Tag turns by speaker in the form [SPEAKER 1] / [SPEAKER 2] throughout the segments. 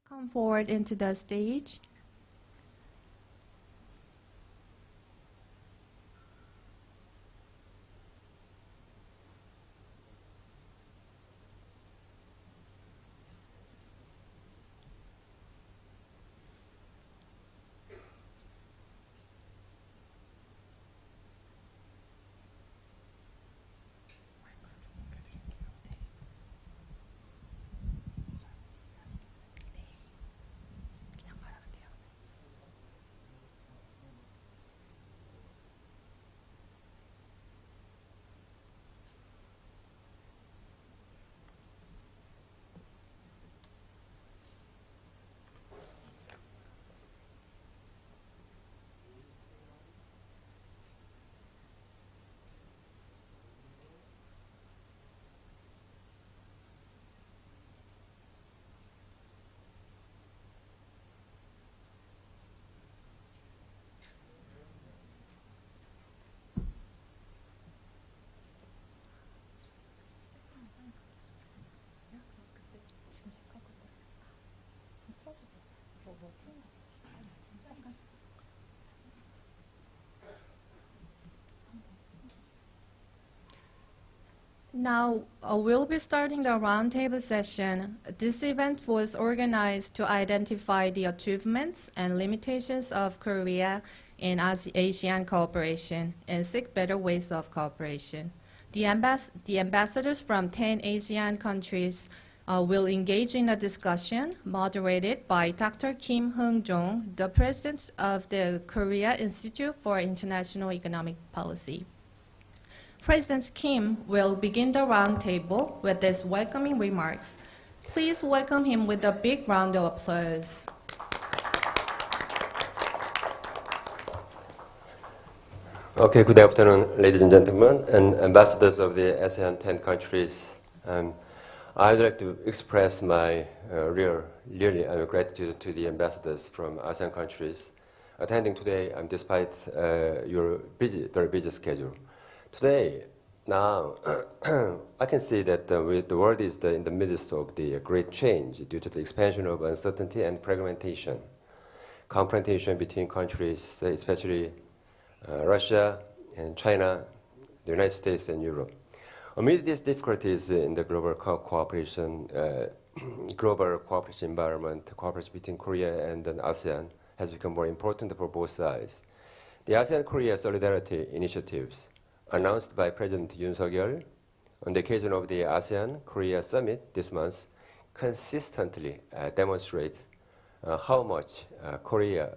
[SPEAKER 1] come forward into the stage. Now, we'll be starting the roundtable session. This event was organized to identify the achievements and limitations of Korea in ASEAN cooperation and seek better ways of cooperation. The ambassadors from 10 ASEAN countries will engage in a discussion moderated by Dr. Kim Heung-jong, the president of the Korea Institute for International Economic Policy. President Kim will begin the roundtable with his welcoming remarks. Please welcome him with a big round of applause.
[SPEAKER 2] Okay, good afternoon, ladies and gentlemen, and ambassadors of the ASEAN 10 countries. I'd like to express my really gratitude to the ambassadors from ASEAN countries attending today, despite your very busy schedule. Today, now, I can see that the world is in the midst of the great change due to the expansion of uncertainty and fragmentation, confrontation between countries, especially Russia and China, the United States and Europe. Amid these difficulties in the global cooperation environment, cooperation between Korea and ASEAN has become more important for both sides. The ASEAN-Korea Solidarity Initiatives announced by President Yoon Suk-yeol on the occasion of the ASEAN-Korea Summit this month consistently demonstrates how much Korea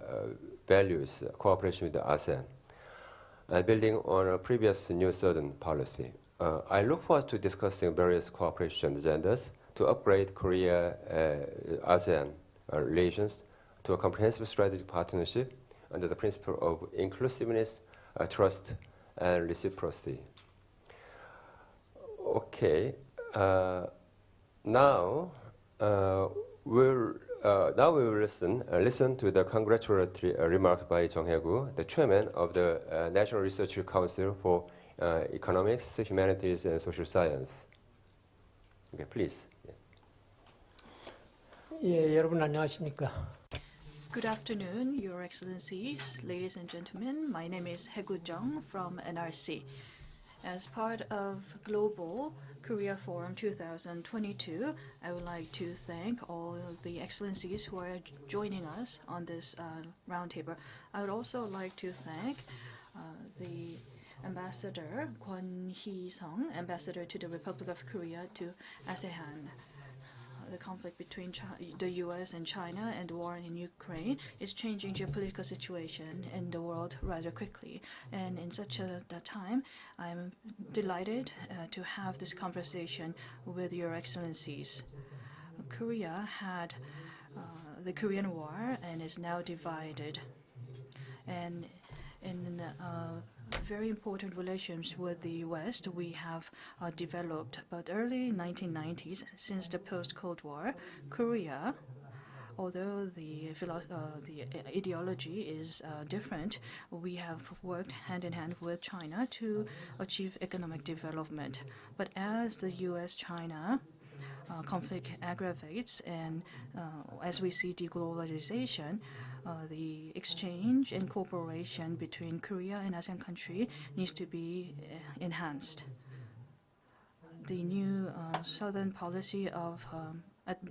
[SPEAKER 2] values cooperation with the ASEAN. Building on a previous New Southern policy, I look forward to discussing various cooperation agendas to upgrade Korea-ASEAN relations to a comprehensive strategic partnership under the principle of inclusiveness, trust, and reciprocity. Okay, now we will listen to the congratulatory remarks by Jung Hae-gu, the chairman of the National Research Council for Economics, Humanities, and Social Science. Okay, please.
[SPEAKER 3] 예, 여러분 안녕하십니까?
[SPEAKER 4] Good afternoon, Your Excellencies, ladies and gentlemen. My name is Hae-gu Jung from NRC. As part of Global Korea Forum 2022, I would like to thank all of the excellencies who are joining us on this roundtable. I would also like to thank the Ambassador Kwon Hee-sung, Ambassador to the Republic of Korea to ASEAN. The conflict between the U.S. and China and the war in Ukraine is changing geopolitical situation in the world rather quickly. And in such a time, I'm delighted to have this conversation with Your Excellencies. Korea had the Korean War and is now divided. And in very important relations with the West we have developed. But early 1990s, since the post-Cold War, Korea, although the ideology is different, we have worked hand in hand with China to achieve economic development. But as the U.S.-China conflict aggravates, and as we see deglobalization, the exchange and cooperation between Korea and ASEAN country needs to be enhanced. The new southern policy of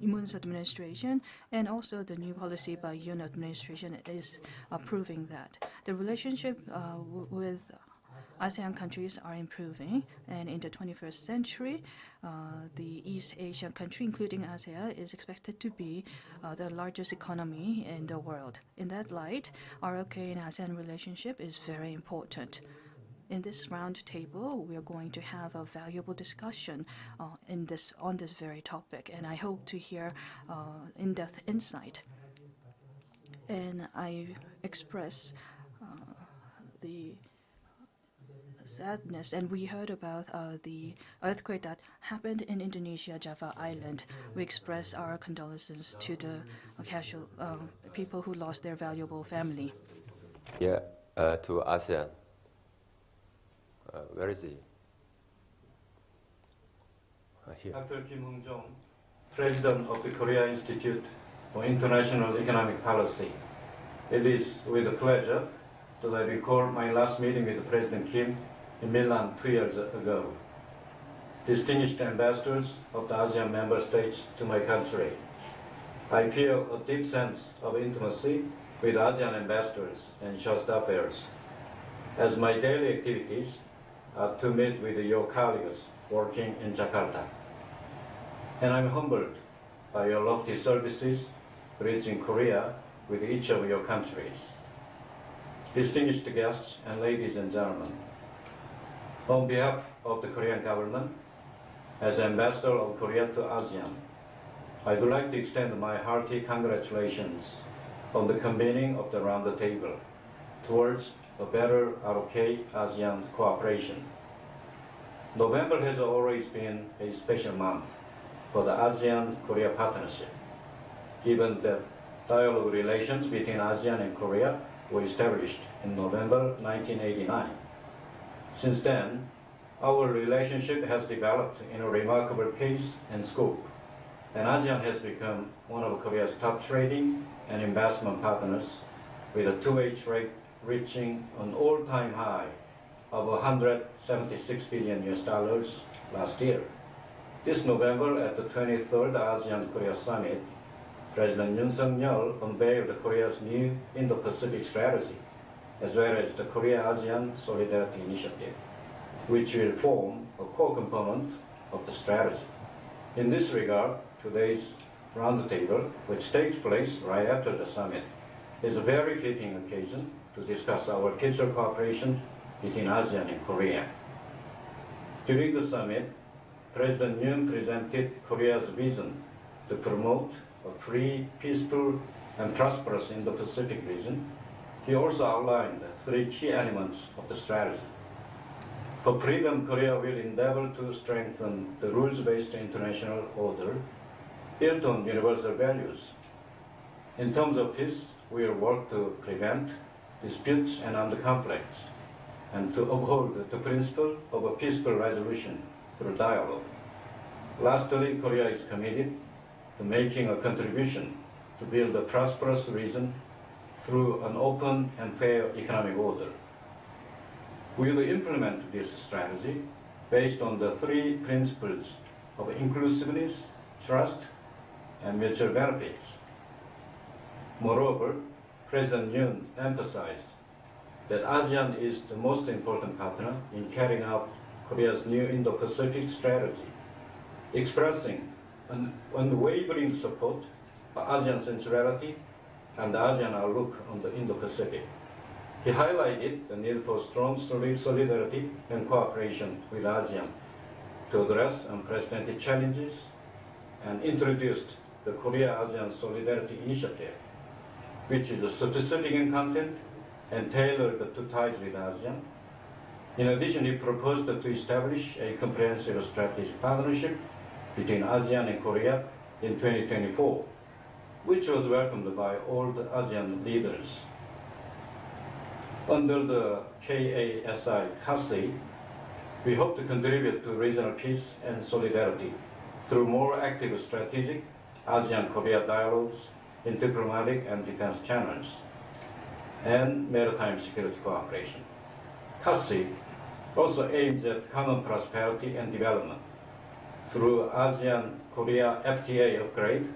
[SPEAKER 4] Moon's administration and also the new policy by Yoon administration is proving that. The relationship with ASEAN countries are improving, and in the 21st century, the East Asian country, including ASEAN, is expected to be the largest economy in the world. In that light, ROK and ASEAN relationship is very important. In this round table, we are going to have a valuable discussion on this very topic, and I hope to hear in-depth insight. And I express the sadness, and we heard about the earthquake that happened in Indonesia, Java Island. We express our condolences to the casual people who lost their valuable family.
[SPEAKER 2] Yeah, to ASEAN. Where is he? Here.
[SPEAKER 5] Dr. Kim Hong-jong, President of the Korea Institute for International Economic Policy. It is with pleasure that I recall my last meeting with President Kim in Milan 2 years ago. Distinguished ambassadors of the ASEAN member states to my country, I feel a deep sense of intimacy with ASEAN ambassadors and show staffers, as my daily activities are to meet with your colleagues working in Jakarta. And I'm humbled by your lofty services reaching Korea with each of your countries. Distinguished guests and ladies and gentlemen, on behalf of the Korean government, as Ambassador of Korea to ASEAN, I would like to extend my hearty congratulations on the convening of the RoundTable towards a better ROK-ASEAN cooperation. November has always been a special month for the ASEAN-Korea partnership, given that dialogue relations between ASEAN and Korea were established in November 1989. Since then, our relationship has developed in a remarkable pace and scope, and ASEAN has become one of Korea's top trading and investment partners, with a two-way trade reaching an all-time high of $176 billion last year. This November, at the 23rd ASEAN-Korea Summit, President Yoon Suk-yeol unveiled Korea's new Indo-Pacific strategy, as well as the Korea-ASEAN Solidarity Initiative, which will form a core component of the strategy. In this regard, today's roundtable, which takes place right after the summit, is a very fitting occasion to discuss our future cooperation between ASEAN and Korea. During the summit, President Yoon presented Korea's vision to promote a free, peaceful, and prosperous Indo-Pacific region. He also outlined 3 key elements of the strategy. For freedom, Korea will endeavor to strengthen the rules-based international order built on universal values. In terms of peace, we will work to prevent disputes and armed conflicts, and to uphold the principle of a peaceful resolution through dialogue. Lastly, Korea is committed to making a contribution to build a prosperous region through an open and fair economic order. We will implement this strategy based on the 3 principles of inclusiveness, trust, and mutual benefits. Moreover, President Yoon emphasized that ASEAN is the most important partner in carrying out Korea's new Indo-Pacific strategy, expressing an unwavering support for ASEAN centrality and the ASEAN outlook on the Indo-Pacific. He highlighted the need for strong solidarity and cooperation with ASEAN to address unprecedented challenges, and introduced the Korea-ASEAN Solidarity Initiative, which is specific in content and tailored to ties with ASEAN. In addition, he proposed to establish a comprehensive strategic partnership between ASEAN and Korea in 2024, which was welcomed by all the ASEAN leaders. Under the KIEP, we hope to contribute to regional peace and solidarity through more active strategic ASEAN-Korea dialogues in diplomatic and defense channels, and maritime security cooperation. KIEP also aims at common prosperity and development through ASEAN-Korea FTA upgrade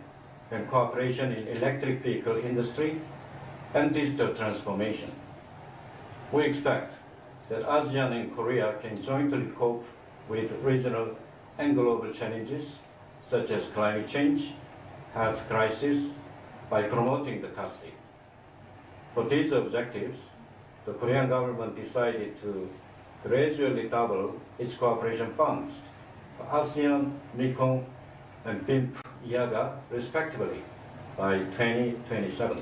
[SPEAKER 5] and cooperation in electric vehicle industry and digital transformation. We expect that ASEAN and Korea can jointly cope with regional and global challenges such as climate change, health crisis, by promoting the KIEP. For these objectives, the Korean government decided to gradually double its cooperation funds for ASEAN, Mekong, and BIMP-IAGA respectively by 2027.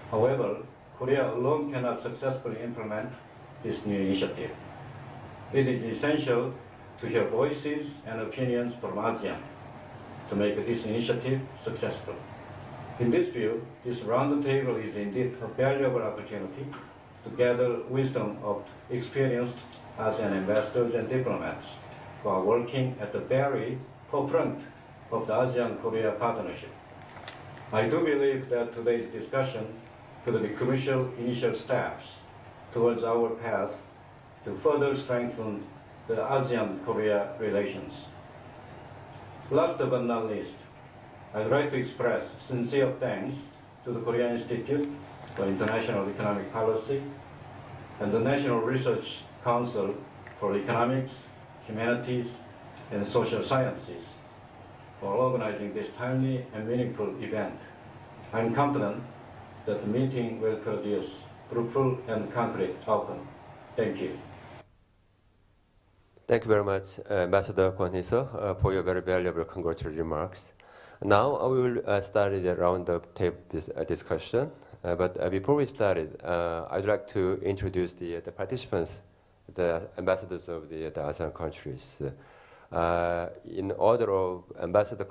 [SPEAKER 5] However, Korea alone cannot successfully implement this new initiative. It is essential to hear voices and opinions from ASEAN to make this initiative successful. In this view, this roundtable is indeed a valuable opportunity to gather wisdom of experienced ASEAN ambassadors and diplomats who are working at the very forefront of the ASEAN-Korea partnership. I do believe that today's discussion could be crucial initial steps towards our path to further strengthen the ASEAN-Korea relations. Last but not least, I'd like to express sincere thanks to the Korea Institute for International Economic Policy and the National Research Council for Economics, Humanities, and Social Sciences for organizing this timely and meaningful event. I'm confident that the meeting will produce fruitful and concrete outcome. Thank you.
[SPEAKER 2] Thank you very much, Ambassador Kwon Hee-seo, for your very valuable congratulatory remarks. Now we will start the round-table discussion. But before we start it, I'd like to introduce the participants, the ambassadors of the ASEAN countries. In order of ambassador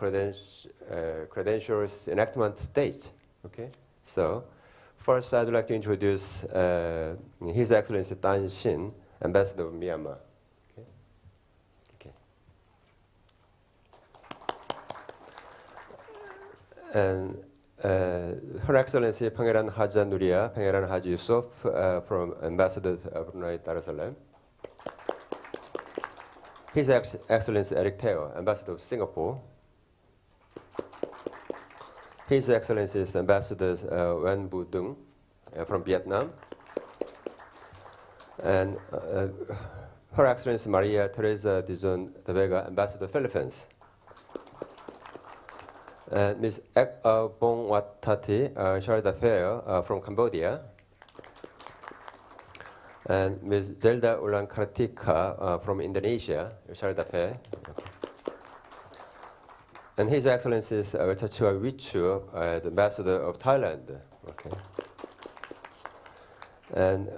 [SPEAKER 2] credentials enactment date. Okay. So first, I'd like to introduce His Excellency Dan Shin, Ambassador of Myanmar. Okay. Okay. And Her Excellency Pangeran Haja Nuria, Pangeran Haji Yusuf, from Ambassador of Brunei Darussalam. His Excellency Eric Teo, Ambassador of Singapore. His Excellency Ambassador Wen Bu Dung from Vietnam. And Her Excellency Maria Teresa Dizon de Vega, Ambassador Philippines. And Ms. Ek Bong Wat Tati, Charge d'Affaires from Cambodia. And Ms. Zelda Ulan Kartika from Indonesia, Charge d'Affaires. And His Excellency Chachua Wichu, the Ambassador of Thailand. Okay. And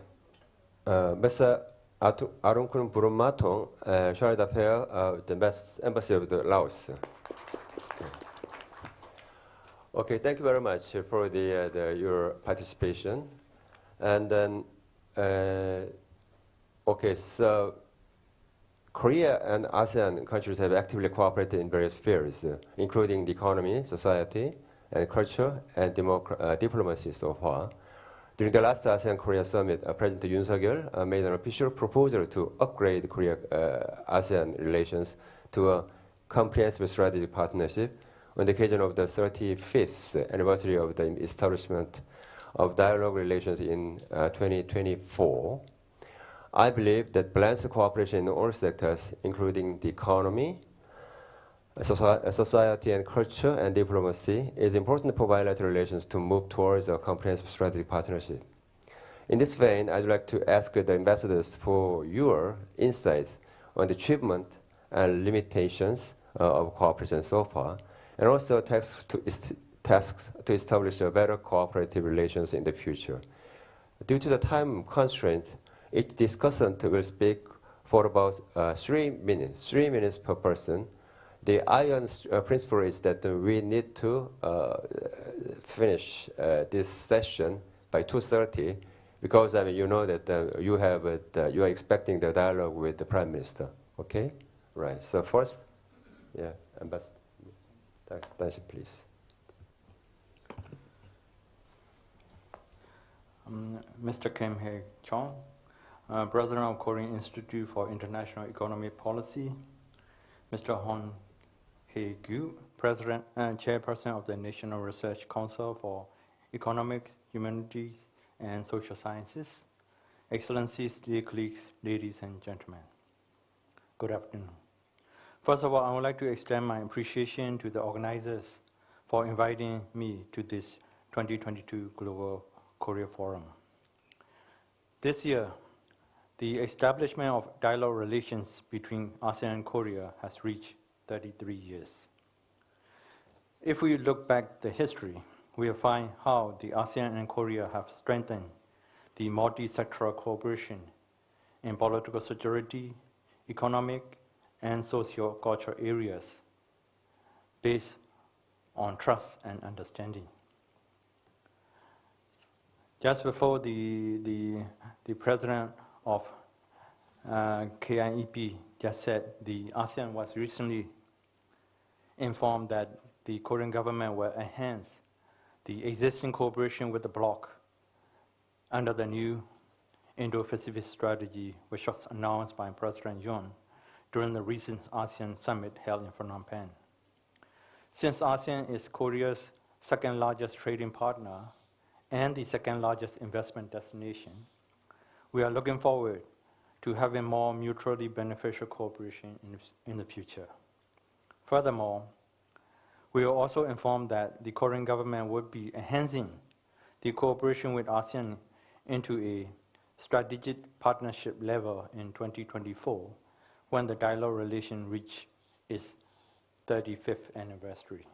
[SPEAKER 2] Mr. Arunkurung Burumatong, Charge d'Affaires, the Embassy of the Laos. Okay, thank you very much for your participation. And then, okay, so Korea and ASEAN countries have actively cooperated in various spheres, including the economy, society, and culture, and diplomacy so far. During the last ASEAN-Korea summit, President Yoon Suk-yeol made an official proposal to upgrade Korea-ASEAN relations to a comprehensive strategic partnership on the occasion of the 35th anniversary of the establishment of dialogue relations in 2024. I believe that balanced cooperation in all sectors, including the economy, society and culture, and diplomacy, is important for bilateral relations to move towards a comprehensive strategic partnership. In this vein, I'd like to ask the ambassadors for your insights on the achievement and limitations of cooperation so far, and also tasks to establish a better cooperative relations in the future. Due to the time constraints, each discussant will speak for about 3 minutes per person. The iron principle is that we need to finish this session by 2:30, because I mean, you know that you are expecting the dialogue with the Prime Minister. Okay, right. So first, Yeah, Ambassador. Thanks, please.
[SPEAKER 6] Mr. Kim Hae-chong, President of Korean Institute for International Economic Policy, Mr. Hon Hae-gyu, President and Chairperson of the National Research Council for Economics, Humanities, and Social Sciences, Excellencies, dear colleagues, ladies and gentlemen, good afternoon. First of all, I would like to extend my appreciation to the organizers for inviting me to this 2022 Global Korea Forum. This year, the establishment of dialogue relations between ASEAN and Korea has reached 33 years. If we look back the history, we will find how the ASEAN and Korea have strengthened the multi-sectoral cooperation in political security, economic, and socio-cultural areas based on trust and understanding. Just before the president of KIEP just said, the ASEAN was recently informed that the Korean government will enhance the existing cooperation with the bloc under the new Indo-Pacific strategy, which was announced by President Yoon during the recent ASEAN summit held in Phnom Penh. Since ASEAN is Korea's second largest trading partner and the second largest investment destination, we are looking forward to having more mutually beneficial cooperation in the future. Furthermore, we are also informed that the Korean government would be enhancing the cooperation with ASEAN into a strategic partnership level in 2024, when the dialogue relation reach its 35th anniversary.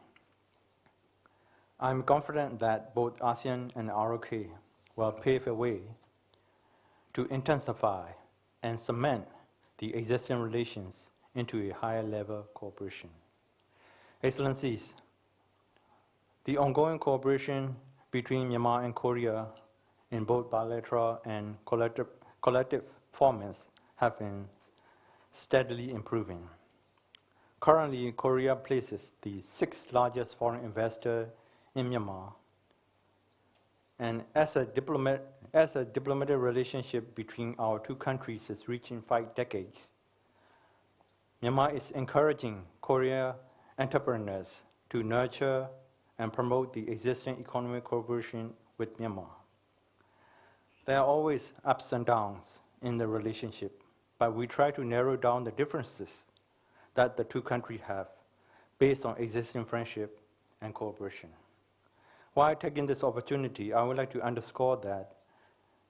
[SPEAKER 6] I'm confident that both ASEAN and ROK will pave a way to intensify and cement the existing relations into a higher level cooperation. Excellencies, the ongoing cooperation between Myanmar and Korea in both bilateral and collective formats have been steadily improving. Currently, Korea places the 6th largest foreign investor in Myanmar. And as a diplomatic relationship between our two countries is reaching 5 decades, Myanmar is encouraging Korean entrepreneurs to nurture and promote the existing economic cooperation with Myanmar. There are always ups and downs in the relationship, but we try to narrow down the differences that the two countries have based on existing friendship and cooperation. While taking this opportunity, I would like to underscore that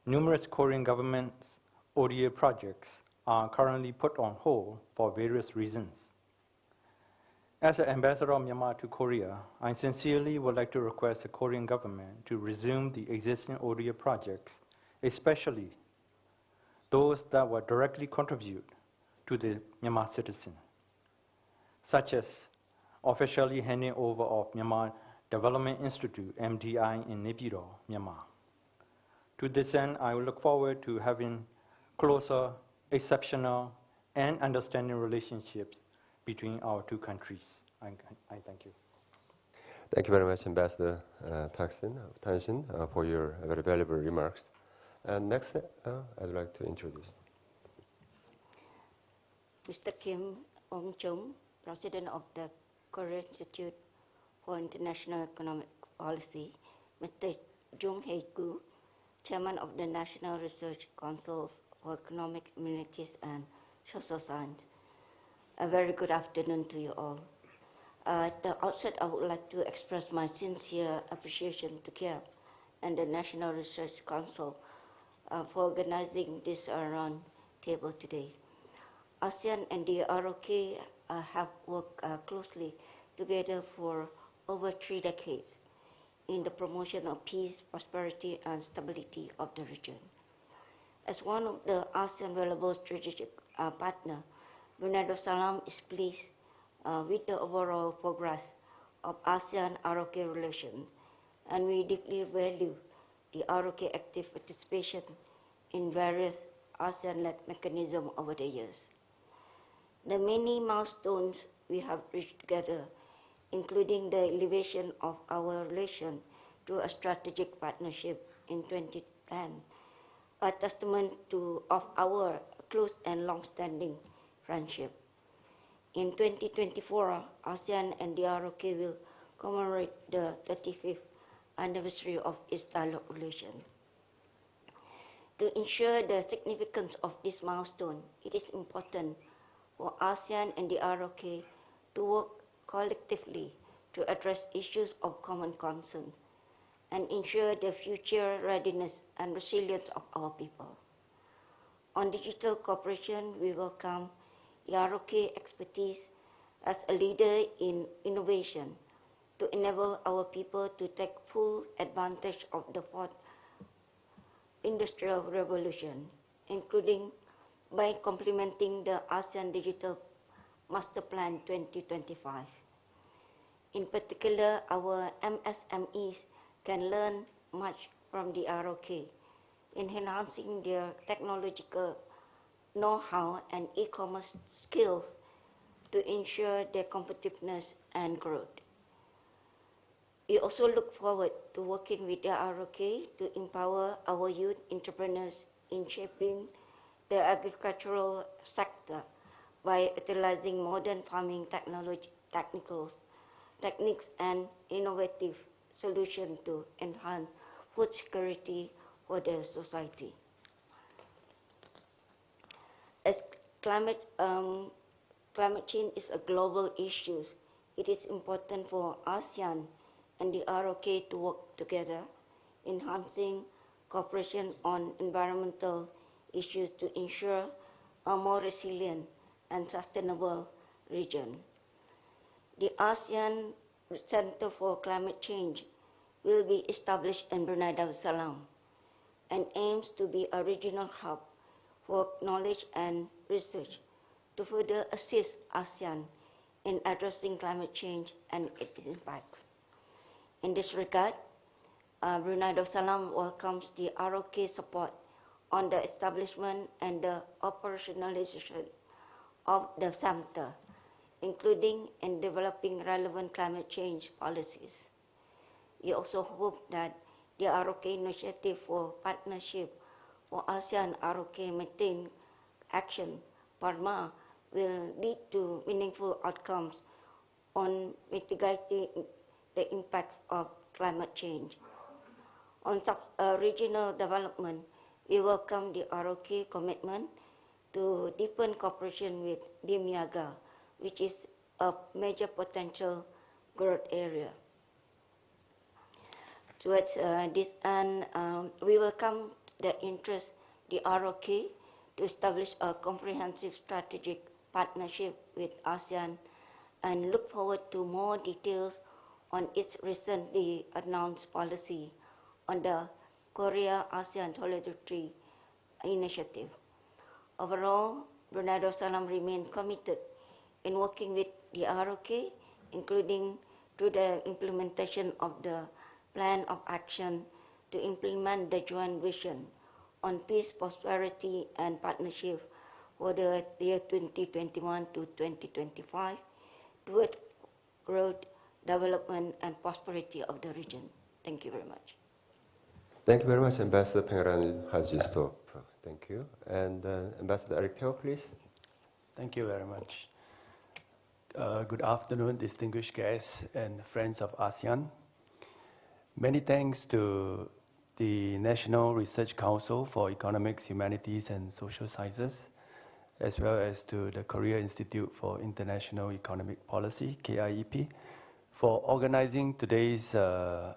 [SPEAKER 6] numerous Korean government's ODA projects are currently put on hold for various reasons. As an ambassador of Myanmar to Korea, I sincerely would like to request the Korean government to resume the existing ODA projects, especially those that will directly contribute to the Myanmar citizen, such as officially handing over of Myanmar Development Institute, MDI, in Naypyidaw, Myanmar. To this end, I will look forward to having closer, exceptional, and understanding relationships between our two countries. I thank you.
[SPEAKER 2] Thank you very much, Ambassador Tanshin, for your very valuable remarks. And next, I'd like to introduce
[SPEAKER 7] Mr. Kim Ong-chung, President of the Korean Institute for International Economic Policy, Mr. Jung Hae-gyu, Chairman of the National Research Council for Economic, Humanities, and Social Science. A very good afternoon to you all. At the outset, I would like to express my sincere appreciation to KIEP and the National Research Council for organizing this round table today. ASEAN and the ROK have worked closely together for over 3 decades in the promotion of peace, prosperity, and stability of the region. As one of the ASEAN valuable strategic partner, Brunei Salam is pleased with the overall progress of ASEAN-ROK relations, and we deeply value the ROK active participation in various ASEAN-led mechanisms over the years. The many milestones we have reached together, including the elevation of our relation to a strategic partnership in 2010, a testament of our close and long-standing friendship. In 2024, ASEAN and the ROK will commemorate the 35th anniversary of its dialogue relation. To ensure the significance of this milestone, it is important for ASEAN and the ROK to work collectively to address issues of common concern and ensure the future readiness and resilience of our people. On digital cooperation, we welcome the ROK expertise as a leader in innovation to enable our people to take full advantage of the fourth industrial revolution, including by complementing the ASEAN Digital Master Plan 2025. In particular, our MSMEs can learn much from the ROK in enhancing their technological know-how and e-commerce skills to ensure their competitiveness and growth. We also look forward to working with the ROK to empower our youth entrepreneurs in shaping the agricultural sector by utilizing modern farming techniques and innovative solutions to enhance food security for the society. As climate change is a global issue, it is important for ASEAN and the ROK to work together, enhancing cooperation on environmental issues to ensure a more resilient and sustainable region. The ASEAN Center for Climate Change will be established in Brunei Darussalam and aims to be a regional hub for knowledge and research to further assist ASEAN in addressing climate change and its impacts. In this regard, Brunei Darussalam welcomes the ROK support on the establishment and the operationalization of the center, including in developing relevant climate change policies. We also hope that the ROK Initiative for Partnership for ASEAN-ROK Methane Action, PARMA, will lead to meaningful outcomes on mitigating the impacts of climate change. On regional development, we welcome the ROK commitment to deepen cooperation with DMIAGA, which is a major potential growth area. Towards this end, we welcome the interest the ROK to establish a comprehensive strategic partnership with ASEAN and look forward to more details on its recently announced policy on the Korea-ASEAN Solidarity Initiative. Overall, Brunei Darussalam remains committed in working with the ROK, including through the implementation of the Plan of Action to implement the joint vision on peace, prosperity, and partnership for the year 2021 to 2025 toward growth, development, and prosperity of the region. Thank you very much.
[SPEAKER 2] Thank you very much, Ambassador Pengeran Hajistop. Thank you. And Ambassador Eric Teo, please.
[SPEAKER 8] Thank you very much. Good afternoon, distinguished guests and friends of ASEAN. Many thanks to the National Research Council for Economics, Humanities, and Social Sciences, as well as to the Korea Institute for International Economic Policy, KIEP, for organizing today's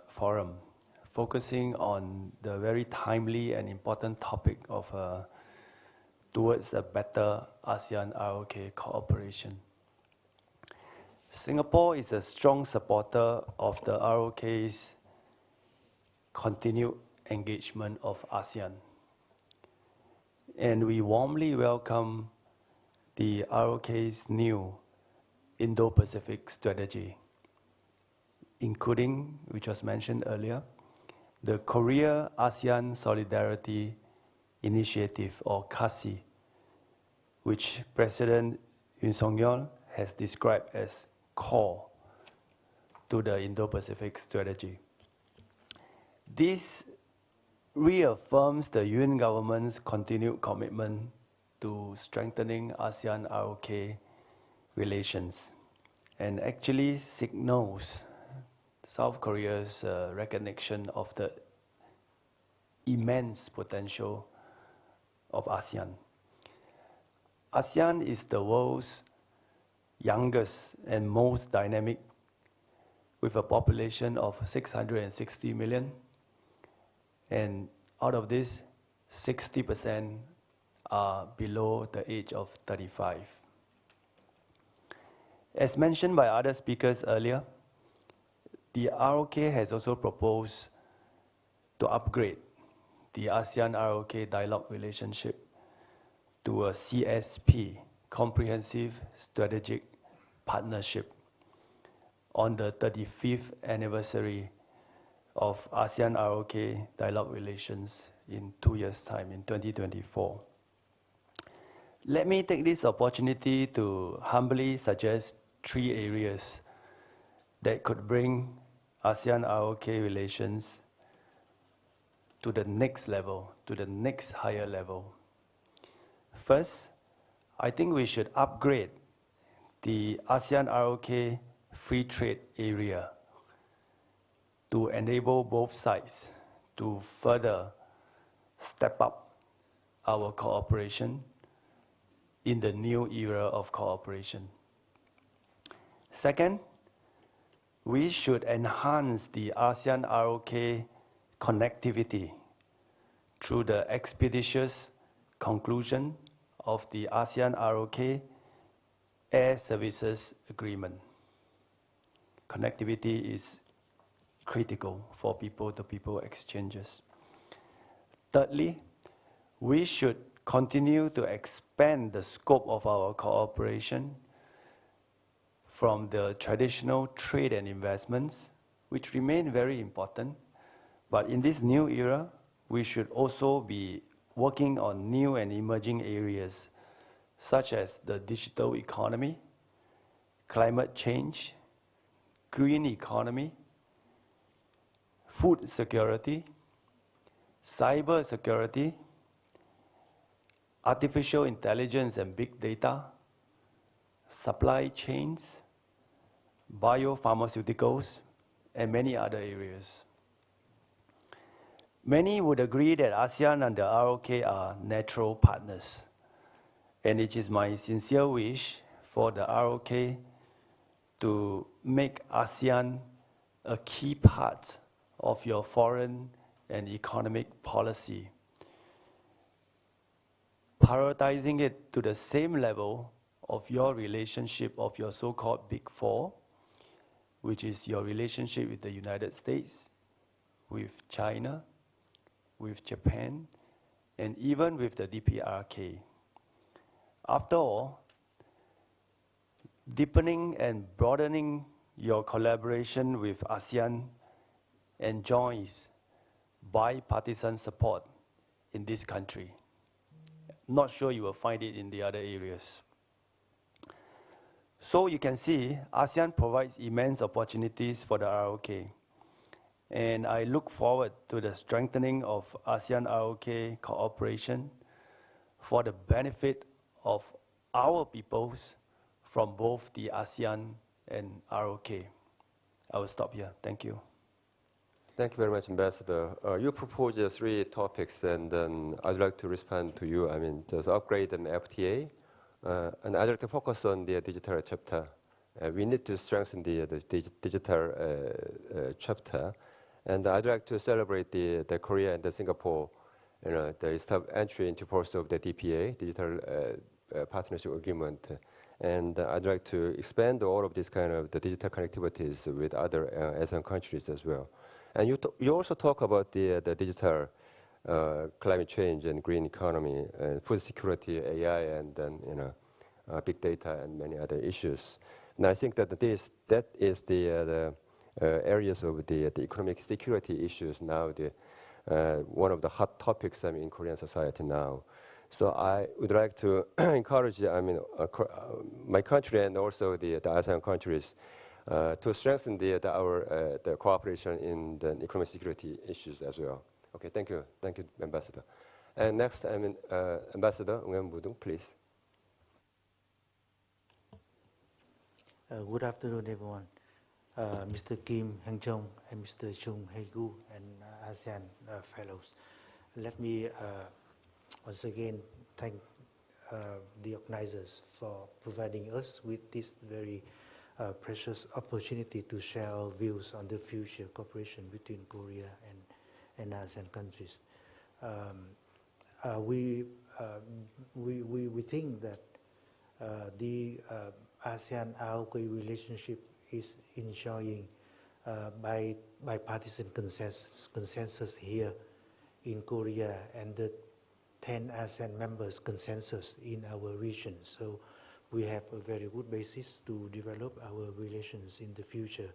[SPEAKER 8] forum, focusing on the very timely and important topic of towards a better ASEAN-ROK cooperation. Singapore is a strong supporter of the ROK's continued engagement of ASEAN, and we warmly welcome the ROK's new Indo-Pacific strategy, including, which was mentioned earlier, the Korea-ASEAN Solidarity Initiative, or KASI, which President Yoon Suk-yeol has described as core to the Indo-Pacific strategy. This reaffirms the UN government's continued commitment to strengthening ASEAN-ROK relations and actually signals South Korea's recognition of the immense potential of ASEAN. ASEAN is the world's youngest and most dynamic, with a population of 660 million, and out of this, 60% are below the age of 35. As mentioned by other speakers earlier, the ROK has also proposed to upgrade the ASEAN-ROK dialogue relationship to a CSP, Comprehensive Strategic Partnership, on the 35th anniversary of ASEAN-ROK dialogue relations in 2 years' time, in 2024. Let me take this opportunity to humbly suggest 3 areas that could bring ASEAN-ROK relations to the next level, to the next higher level. First, I think we should upgrade the ASEAN-ROK free trade area to enable both sides to further step up our cooperation in the new era of cooperation. Second, we should enhance the ASEAN-ROK connectivity through the expeditious conclusion of the ASEAN-ROK Air Services Agreement. Connectivity is critical for people-to-people exchanges. Thirdly, we should continue to expand the scope of our cooperation from the traditional trade and investments, which remain very important. But in this new era, we should also be working on new and emerging areas, such as the digital economy, climate change, green economy, food security, cyber security, artificial intelligence and big data, supply chains, biopharmaceuticals, and many other areas. Many would agree that ASEAN and the ROK are natural partners, and it is my sincere wish for the ROK to make ASEAN a key part of your foreign and economic policy, prioritizing it to the same level of your relationship of your so-called Big Four, which is your relationship with the United States, with China, with Japan, and even with the DPRK. After all, deepening and broadening your collaboration with ASEAN enjoys bipartisan support in this country. Not sure you will find it in the other areas. So you can see, ASEAN provides immense opportunities for the ROK. And I look forward to the strengthening of ASEAN-ROK cooperation for the benefit of our peoples from both the ASEAN and ROK. I will stop here. Thank you.
[SPEAKER 2] Thank you very much, Ambassador. You proposed 3 topics, and then I'd like to respond to you. I mean, just upgrade an FTA, and I'd like to focus on the digital chapter. We need to strengthen the digital chapter, and I'd like to celebrate the Korea and the Singapore, the entry into force of the DPA, Digital Partnership Agreement, and I'd like to expand all of these kind of the digital connectivities with other ASEAN countries as well. And you also talk about the digital climate change and green economy, food security, AI, and then big data and many other issues. And I think that that is the areas of the economic security issues now. One of the hot topics in Korean society now. So I would like to encourage, my country and also the ASEAN countries to strengthen the cooperation in the economic security issues as well. Okay, thank you, Ambassador. And next, Ambassador Nguyen Budung, please.
[SPEAKER 9] Good afternoon, everyone. Mr. Kim Heng Jong and Mr. Chung Hae-gu and ASEAN fellows. Let me once again thank the organizers for providing us with this very precious opportunity to share our views on the future cooperation between Korea and ASEAN countries. We think that the ASEAN-ROK relationship is enjoying bipartisan consensus here in Korea and the 10 ASEAN members consensus in our region. So we have a very good basis to develop our relations in the future.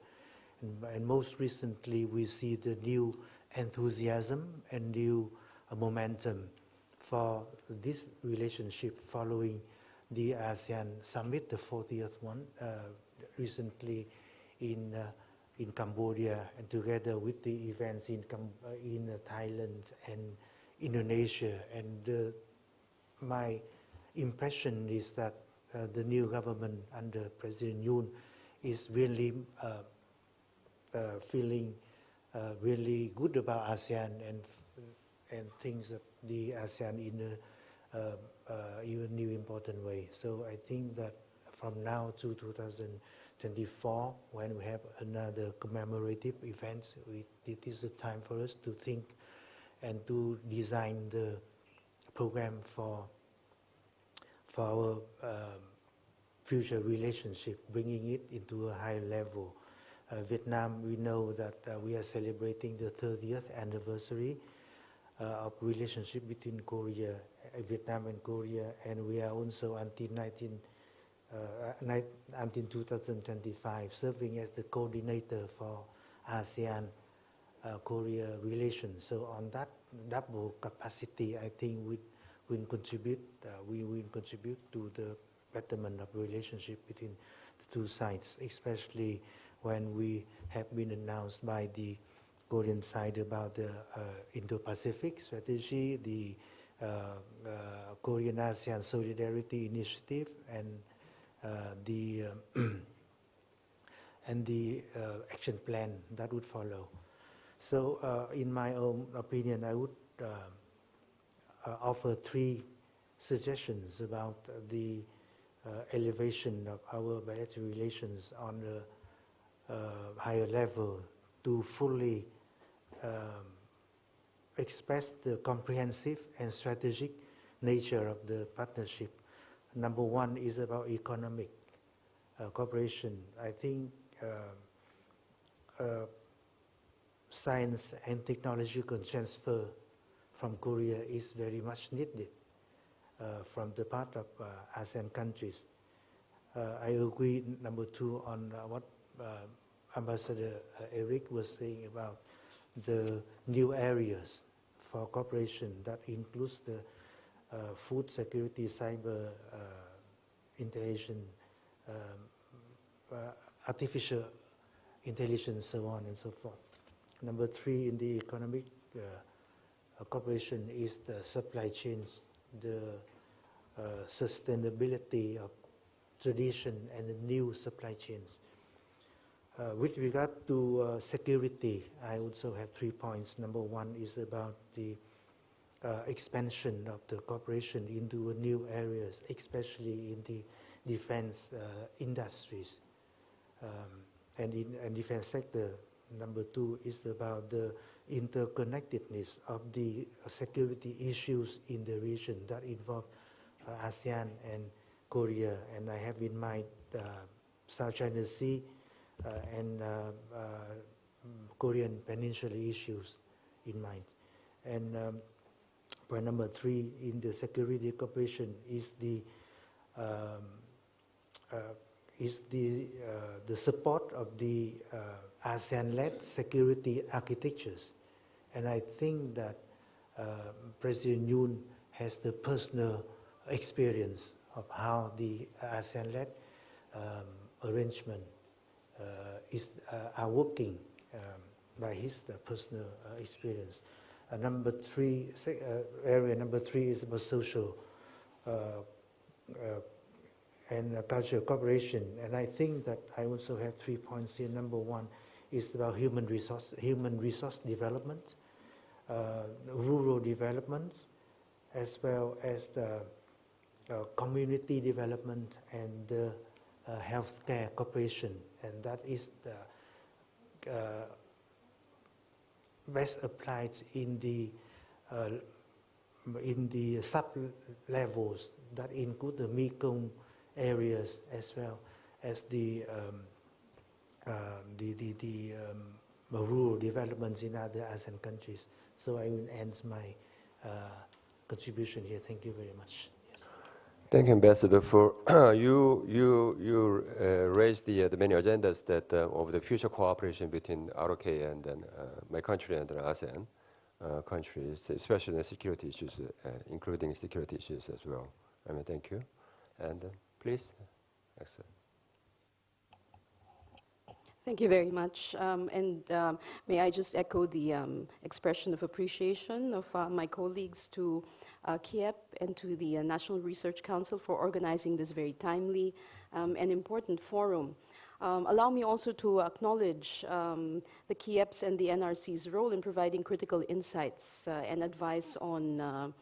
[SPEAKER 9] And most recently, we see the new enthusiasm and new momentum for this relationship following the ASEAN summit, the 40th one, recently in Cambodia, and together with the events in Thailand and Indonesia. And my impression is that the new government under President Yoon is really feeling really good about ASEAN and thinks of the ASEAN in a even new important way. So I think that from now to 2024, when we have another commemorative events, it is the time for us to think and to design the program for our future relationship, bringing it into a higher level. Vietnam, we know that we are celebrating the 30th anniversary of relationship between Vietnam and Korea, and we are also until 2025 serving as the coordinator for ASEAN-Korea relations. So on that double capacity, I think we will contribute to the betterment of relationship between the two sides, especially when we have been announced by the Korean side about the Indo-Pacific strategy, the Korean ASEAN Solidarity Initiative, and the action plan that would follow. So in my own opinion, I would offer 3 suggestions about the elevation of our bilateral relations on a higher level to fully express the comprehensive and strategic nature of the partnership. Number 1 is about economic cooperation. I think science and technological transfer from Korea is very much needed from the part of ASEAN countries. I agree, number 2, on what Ambassador Eric was saying about the new areas for cooperation that includes the food security, cyber intelligence, artificial intelligence, so on and so forth. Number 3 in the economic cooperation is the supply chains, the sustainability of tradition and the new supply chains. With regard to security, I also have 3 points. Number 1 is about the expansion of the cooperation into new areas, especially in the defense industries and defense sector. Number 2 is about the interconnectedness of the security issues in the region that involve ASEAN and Korea, and I have in mind South China Sea and Korean Peninsula issues in mind. And point number 3 in the security cooperation is the support of the ASEAN-led security architectures. And I think that President Yoon has the personal experience of how the ASEAN-led arrangement are working by his personal experience. Area number three is about social and cultural cooperation. And I think that I also have 3 points here. Number one is about human resource development, rural development, as well as the community development and healthcare cooperation. And that is the best applied in the sub-levels that include the Mekong areas as well as the rural developments in other ASEAN countries. So I will end my contribution here. Thank you very much. Yes.
[SPEAKER 2] Thank you, Ambassador, for you raised the many agendas that of the future cooperation between ROK and then my country and the ASEAN countries, especially the security issues, including security issues as well. I mean, thank you. And please, excellent.
[SPEAKER 10] Thank you very much. May I just echo the expression of appreciation of my colleagues to KIEP and to the National Research Council for organizing this very timely and important forum. Allow me also to acknowledge the KIEP's and the NRC's role in providing critical insights and advice on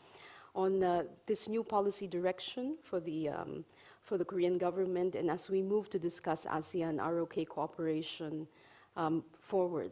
[SPEAKER 10] this new policy direction for the Korean government, and as we move to discuss ASEAN-ROK cooperation forward.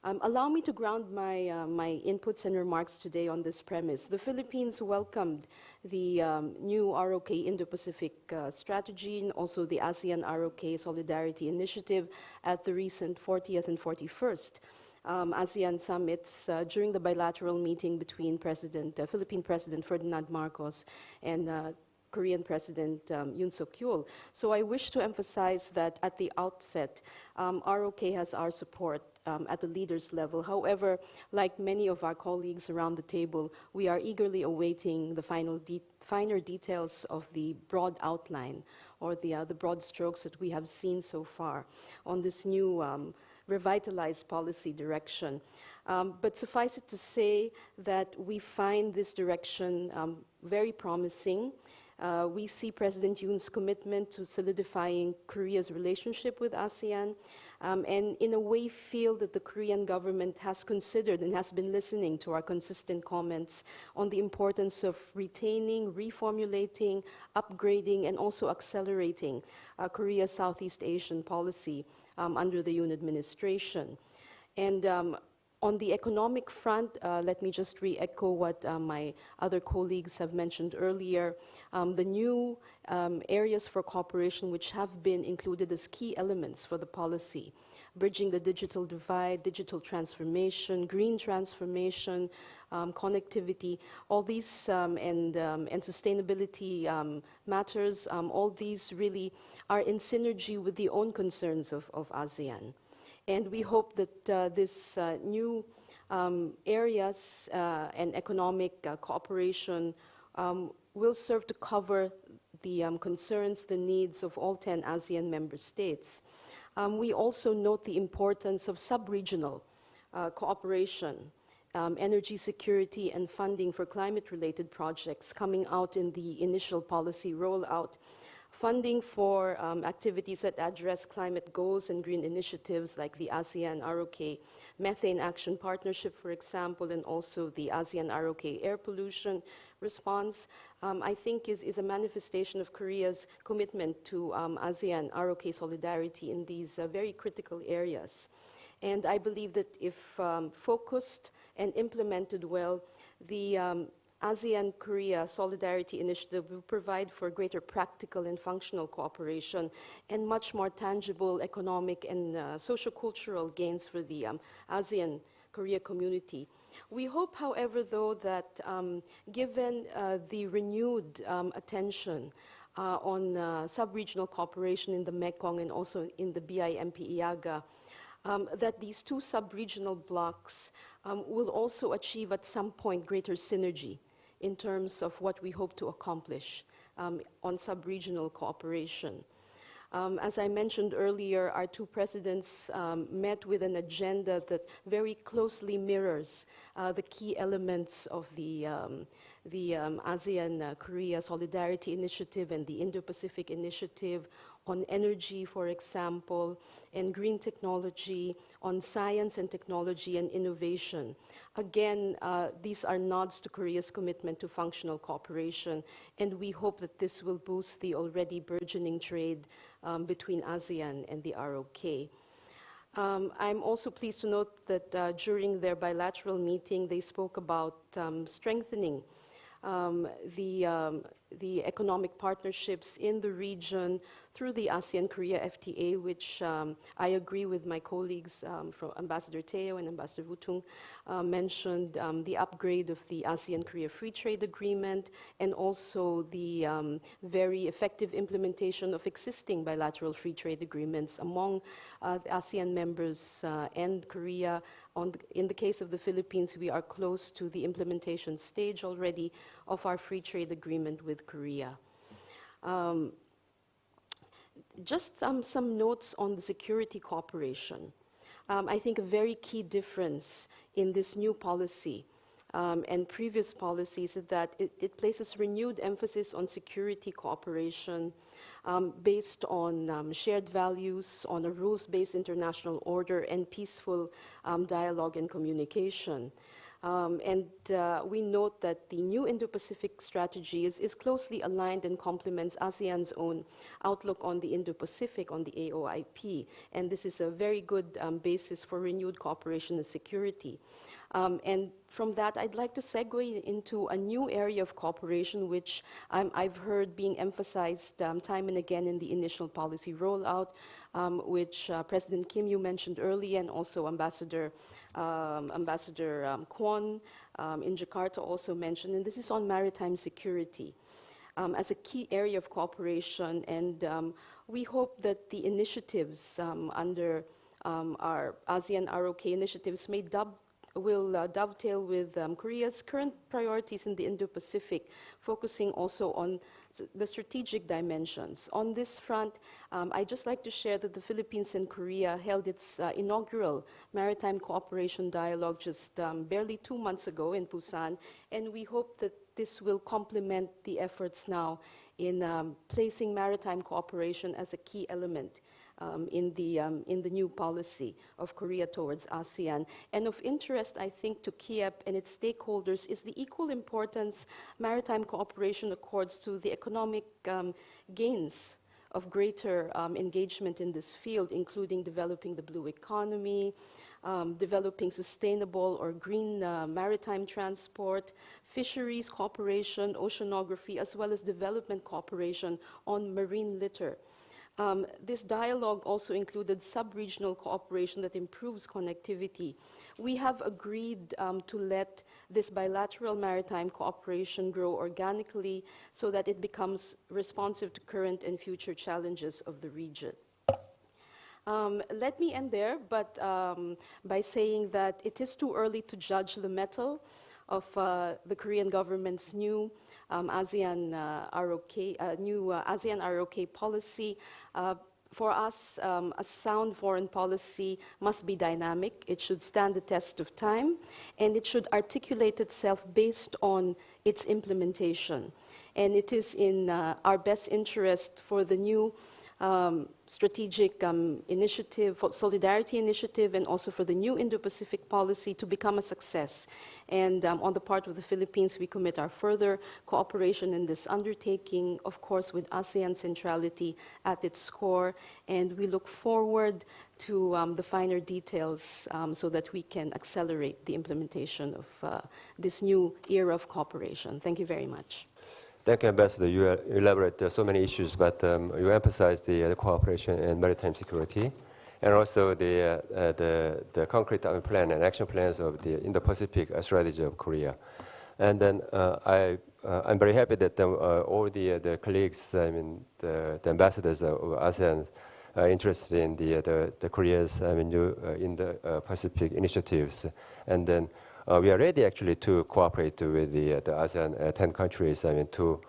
[SPEAKER 10] Allow me to ground my inputs and remarks today on this premise. The Philippines welcomed the new ROK Indo-Pacific strategy and also the ASEAN-ROK Solidarity Initiative at the recent 40th and 41st ASEAN summits during the bilateral meeting between Philippine President Ferdinand Marcos and Korean President Yoon Suk-yeol. So I wish to emphasize that at the outset, ROK has our support at the leaders level. However, like many of our colleagues around the table, we are eagerly awaiting the finer details of the broad outline or the broad strokes that we have seen so far on this new revitalized policy direction. But suffice it to say that we find this direction very promising. We see President Yoon's commitment to solidifying Korea's relationship with ASEAN, and in a way feel that the Korean government has considered and has been listening to our consistent comments on the importance of retaining, reformulating, upgrading, and also accelerating Korea's Southeast Asian policy under the Yoon administration. And on the economic front, let me just re-echo what my other colleagues have mentioned earlier. The new areas for cooperation which have been included as key elements for the policy, bridging the digital divide, digital transformation, green transformation, connectivity, all these and sustainability matters, all these really are in synergy with the own concerns of ASEAN. And we hope that this new areas and economic cooperation will serve to cover the concerns, the needs of all 10 ASEAN member states. We also note the importance of sub-regional cooperation, energy security and funding for climate-related projects coming out in the initial policy rollout, funding for activities that address climate goals and green initiatives like the ASEAN-ROK Methane Action Partnership, for example, and also the ASEAN-ROK Air Pollution Response, I think is a manifestation of Korea's commitment to ASEAN-ROK solidarity in these very critical areas. And I believe that if focused and implemented well, the ASEAN-Korea Solidarity Initiative will provide for greater practical and functional cooperation and much more tangible economic and socio-cultural gains for the ASEAN-Korea community. We hope, however, though, that given the renewed attention on sub-regional cooperation in the Mekong and also in the BIMP-IAGA, that these two sub-regional blocks will also achieve at some point greater synergy in terms of what we hope to accomplish on sub-regional cooperation. As I mentioned earlier, our two presidents met with an agenda that very closely mirrors the key elements of the ASEAN-Korea Solidarity Initiative and the Indo-Pacific Initiative on energy, for example, and green technology, on science and technology and innovation. Again, these are nods to Korea's commitment to functional cooperation, and we hope that this will boost the already burgeoning trade between ASEAN and the ROK. I'm also pleased to note that during their bilateral meeting, they spoke about strengthening the economic partnerships in the region through the ASEAN-Korea FTA, which I agree with my colleagues from Ambassador Teo and Ambassador Wutung mentioned the upgrade of the ASEAN-Korea Free Trade Agreement and also the very effective implementation of existing bilateral free trade agreements among the ASEAN members and Korea. In the case of the Philippines, we are close to the implementation stage already of our free trade agreement with Korea. Just some notes on the security cooperation. I think a very key difference in this new policy and previous policies is that it places renewed emphasis on security cooperation based on shared values, on a rules-based international order, and peaceful dialogue and communication. We note that the new Indo-Pacific strategy is closely aligned and complements ASEAN's own outlook on the Indo-Pacific, on the AOIP, and this is a very good basis for renewed cooperation and security. And from that, I'd like to segue into a new area of cooperation, which I've heard being emphasized time and again in the initial policy rollout, which President Kim, you mentioned earlier, and also Ambassador Kwon in Jakarta also mentioned, and this is on maritime security as a key area of cooperation. And we hope that the initiatives under our ASEAN ROK initiatives will dovetail with Korea's current priorities in the Indo-Pacific, focusing also on the strategic dimensions. On this front, I'd just like to share that the Philippines and Korea held its inaugural maritime cooperation dialogue just barely 2 months ago in Busan, and we hope that this will complement the efforts now in placing maritime cooperation as a key element in the new policy of Korea towards ASEAN. And of interest, I think, to KIEP and its stakeholders is the equal importance maritime cooperation accords to the economic gains of greater engagement in this field, including developing the blue economy, developing sustainable or green maritime transport, fisheries cooperation, oceanography, as well as development cooperation on marine litter. This dialogue also included sub-regional cooperation that improves connectivity. We have agreed to let this bilateral maritime cooperation grow organically so that it becomes responsive to current and future challenges of the region. Let me end there, but by saying that it is too early to judge the mettle of the Korean government's new ASEAN ROK policy. For us, a sound foreign policy must be dynamic. It should stand the test of time, and it should articulate itself based on its implementation. And it is in our best interest for the new strategic initiative, solidarity initiative, and also for the new Indo-Pacific policy to become a success. And on the part of the Philippines, we commit our further cooperation in this undertaking, of course, with ASEAN centrality at its core. And we look forward to the finer details so that we can accelerate the implementation of this new era of cooperation. Thank you very much.
[SPEAKER 2] Thank you, Ambassador. You elaborate so many issues, but you emphasize the cooperation and maritime security, and also the concrete plan and action plans of the Indo-Pacific strategy of Korea. And then I'm very happy that all the colleagues, I mean the ambassadors of ASEAN, are interested in the Korea's new Indo-Pacific initiatives. And then we are ready actually to cooperate with the ASEAN 10 countries. I mean, to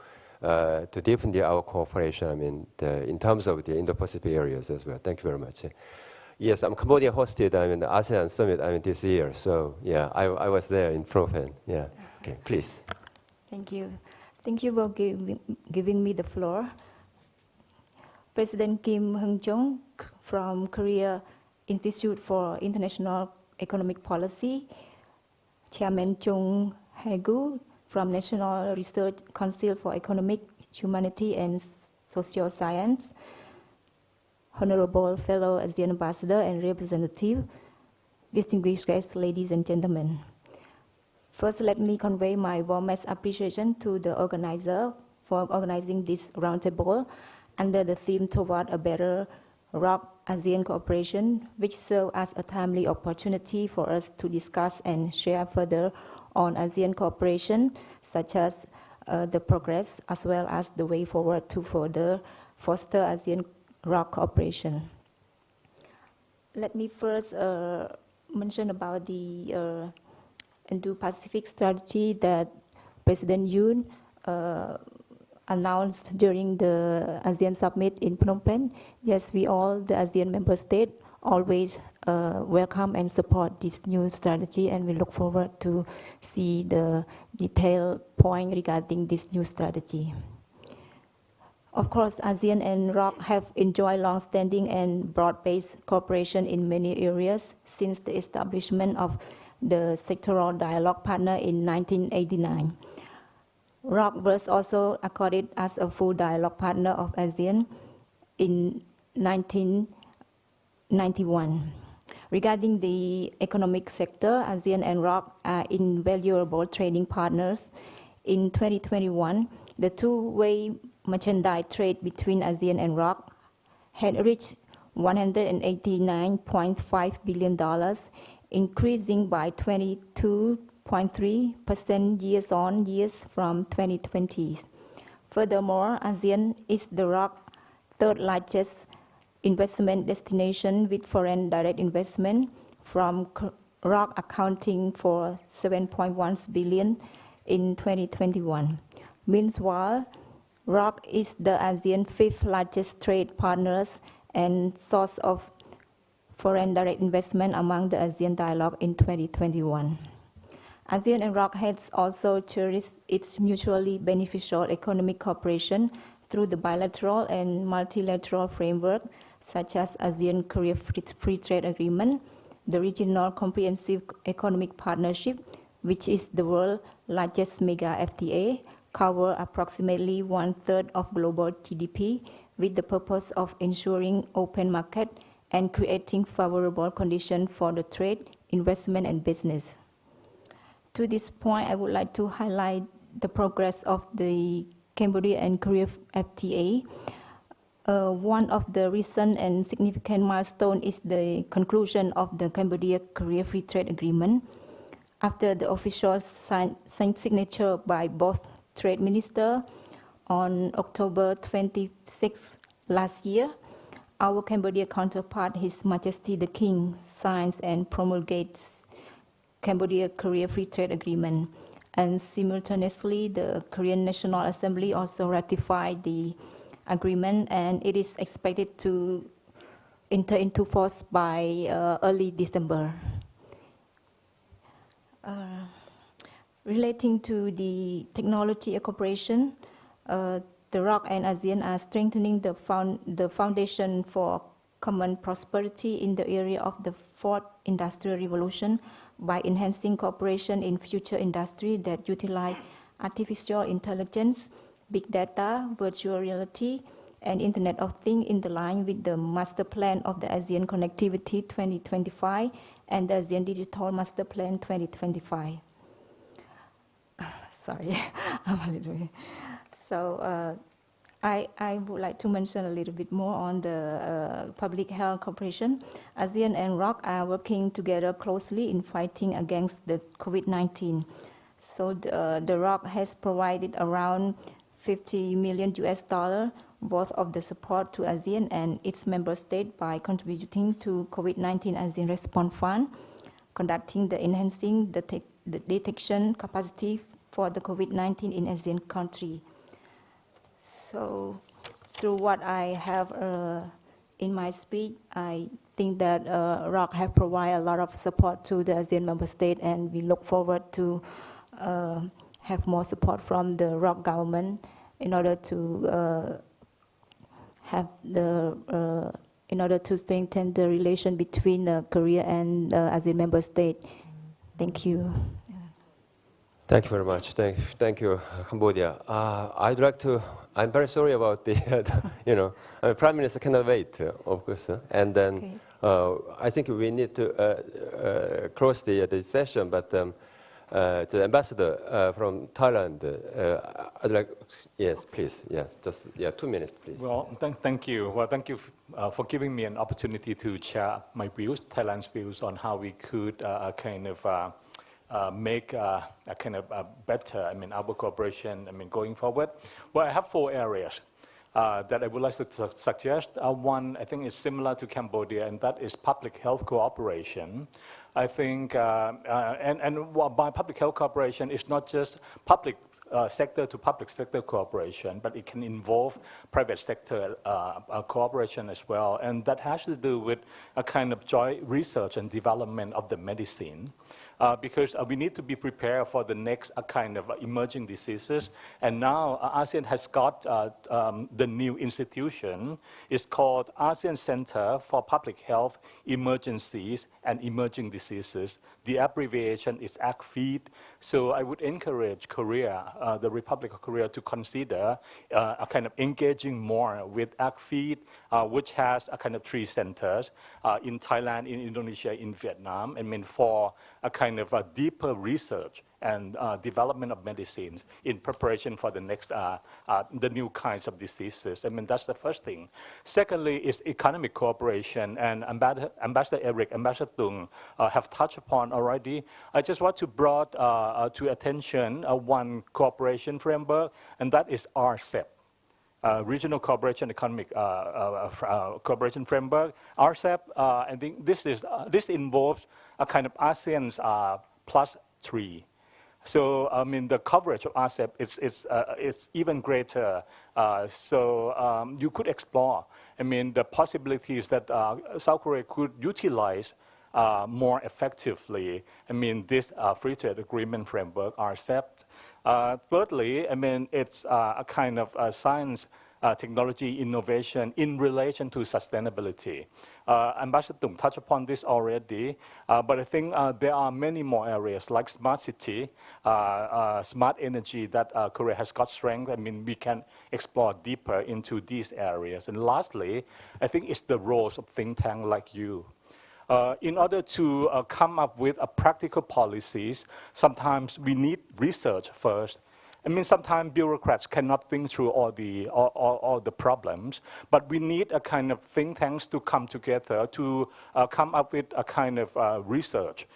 [SPEAKER 2] deepen our cooperation. I mean, in terms of the Indo-Pacific areas as well. Thank you very much. Yes, Cambodia hosted the ASEAN summit this year. So yeah, I was there in Phnom Penh. Yeah. Okay, please.
[SPEAKER 11] Thank you. Thank you for giving me the floor. President Kim Hung-jong from Korea Institute for International Economic Policy, Chairman Chung Hae-gu from National Research Council for Economic, Humanities and Social Science, Honorable fellow ASEAN Ambassador and Representative, distinguished guests, ladies and gentlemen. First, let me convey my warmest appreciation to the organizer for organizing this roundtable under the theme Toward a Better ROK-ASEAN Cooperation, which serves as a timely opportunity for us to discuss and share further on ASEAN cooperation, such as the progress as well as the way forward to further foster ASEAN ROK cooperation. Let me first mention about the Indo-Pacific strategy that President Yoon announced during the ASEAN summit in Phnom Penh. Yes, we all, the ASEAN member states, always welcome and support this new strategy, and we look forward to see the detailed point regarding this new strategy. Of course, ASEAN and ROK have enjoyed long-standing and broad-based cooperation in many areas since the establishment of the sectoral dialogue partner in 1989. ROK was also accorded as a full dialogue partner of ASEAN in 1991. Regarding the economic sector, ASEAN and ROK are invaluable trading partners. In 2021, the two-way merchandise trade between ASEAN and ROK had reached $189.5 billion, increasing by 22.3% year-on-year from 2020. Furthermore, ASEAN is the ROK third largest investment destination with foreign direct investment, from ROK accounting for $7.1 billion in 2021. Meanwhile, ROK is the ASEAN fifth largest trade partners and source of foreign direct investment among the ASEAN dialogue in 2021. ASEAN and ROK has also cherished its mutually beneficial economic cooperation through the bilateral and multilateral framework, such as ASEAN-Korea Free Trade Agreement, the Regional Comprehensive Economic Partnership, which is the world's largest mega FTA, cover approximately 1/3 of global GDP, with the purpose of ensuring open market and creating favorable conditions for the trade, investment, and business. To this point, I would like to highlight the progress of the Cambodia and Korea FTA. One of the recent and significant milestones is the conclusion of the Cambodia-Korea Free Trade Agreement. After the official signature by both trade ministers on October 26 last year, our Cambodia counterpart, His Majesty the King, signs and promulgates Cambodia-Korea Free Trade Agreement. And simultaneously, the Korean National Assembly also ratified the agreement, and it is expected to enter into force by early December. Relating to the technology cooperation, the ROK and ASEAN are strengthening the foundation for common prosperity in the area of the fourth industrial revolution by enhancing cooperation in future industries that utilize artificial intelligence, big data, virtual reality, and Internet of Things in line with the Master Plan of the ASEAN Connectivity 2025 and the ASEAN Digital Master Plan 2025. Sorry, I'm a little bit. So I would like to mention a little bit more on the public health cooperation. ASEAN and ROK are working together closely in fighting against the COVID-19. So the ROK has provided around $50 million worth of the support to ASEAN and its member state by contributing to COVID-19 ASEAN Response Fund, conducting the enhancing the the detection capacity for the COVID-19 in ASEAN country. So through what I have in my speech, I think that ROK have provided a lot of support to the ASEAN member state, and we look forward to have more support from the ROK government in order to in order to strengthen the relation between Korea and ASEAN member state. Thank you.
[SPEAKER 2] Thank you very much. Thank you, Cambodia. I'd like to. I'm very sorry about the, Prime Minister cannot wait, of course. And then I think we need to close the session. But the ambassador from Thailand, I'd like, yes, please, yes, just 2 minutes, please.
[SPEAKER 12] Well, thank you. Well, thank you for giving me an opportunity to share my views, Thailand's views on how we could make a better, our cooperation, going forward. Well, I have 4 areas that I would like to suggest. One, I think, is similar to Cambodia, and that is public health cooperation. I think, and by public health cooperation, it's not just public sector to public sector cooperation, but it can involve private sector cooperation as well. And that has to do with a kind of joint research and development of the medicine. Because we need to be prepared for the next kind of emerging diseases. And now ASEAN has got the new institution. It's called ASEAN Center for Public Health Emergencies and Emerging Diseases. The abbreviation is KIEP. So I would encourage Korea, the Republic of Korea, to consider a kind of engaging more with KIEP, which has a kind of 3 centers in Thailand, in Indonesia, in Vietnam. For a kind of a deeper research and development of medicines in preparation for the next, the new kinds of diseases. That's the first thing. Secondly is economic cooperation, and Ambassador Eric, Ambassador Tung have touched upon already. I just want to bring to attention one cooperation framework, and that is RCEP. Regional Cooperation Economic Cooperation Framework. RCEP, I think this involves a kind of ASEAN's +3. So the coverage of RCEP it's even greater. So you could explore. The possibilities that South Korea could utilize more effectively. This free trade agreement framework, RCEP. Thirdly, it's a kind of science, technology, innovation in relation to sustainability. Ambassador Tung touched upon this already, but I think there are many more areas like smart city, smart energy that Korea has got strength. We can explore deeper into these areas. And lastly, I think it's the roles of think tank like you. In order to come up with practical policies, sometimes we need research first. Sometimes bureaucrats cannot think through all the problems, but we need a kind of think tanks to come together to come up with a kind of research.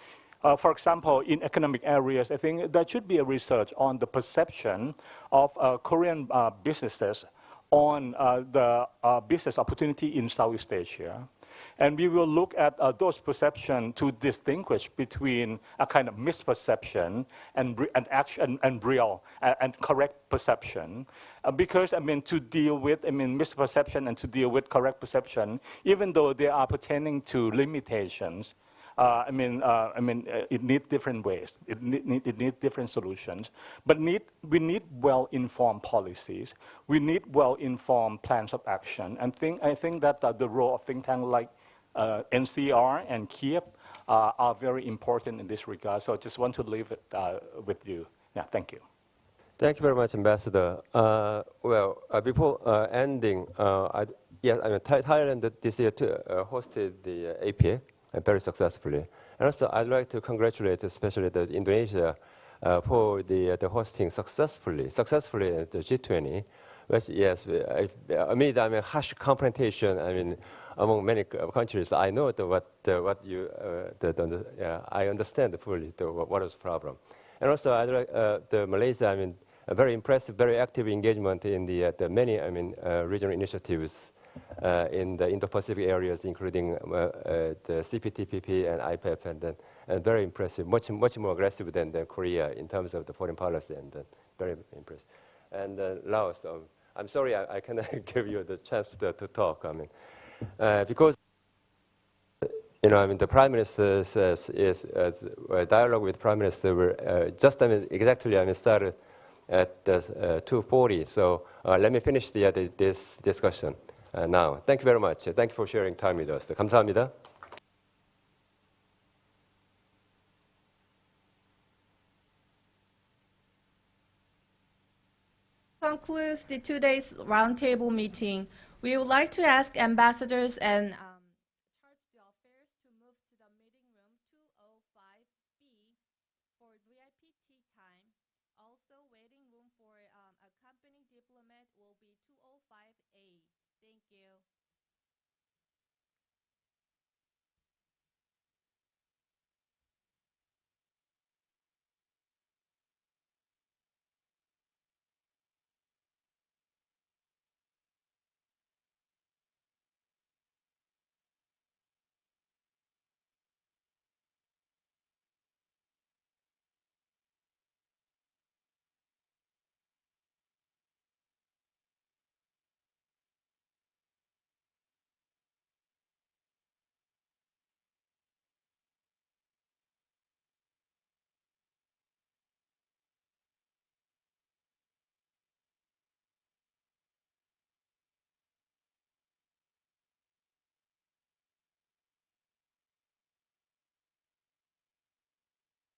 [SPEAKER 12] For example, in economic areas, I think there should be a research on the perception of Korean businesses on the business opportunity in Southeast Asia. And we will look at those perceptions to distinguish between a kind of misperception and action and real and correct perception. Because to deal with misperception and to deal with correct perception, even though they are pertaining to limitations, it needs different ways. It needs different solutions. But we need well-informed policies. We need well-informed plans of action. And I think that the role of think tank like NCR and KIEP are very important in this regard. So I just want to leave it with you. Yeah, thank you.
[SPEAKER 2] Thank you very much, Ambassador. Before ending, Thailand this year hosted the APEC very successfully. And also, I'd like to congratulate especially Indonesia for the hosting successfully at the G20. Yes, amid harsh confrontation, among many countries, I know I understand fully what is the problem. And also, I like the Malaysia. A very impressive, very active engagement in the many regional initiatives in the Indo-Pacific areas, including the CPTPP and IPEF, and very impressive, much more aggressive than Korea in terms of the foreign policy, and very impressive. And Laos, I'm sorry I cannot give you the chance to talk. I mean, because the Prime Minister says a dialogue with Prime Minister will just exactly started at 2:40. So let me finish this discussion now. Thank you very much. Thank you for sharing time with us. 감사합니다.
[SPEAKER 1] Concludes the 2 days roundtable meeting. We would like to ask ambassadors and charge affairs to move to the meeting room 205B for VIP tea time. Also, waiting room for accompanying diplomat will be 205A. Thank you.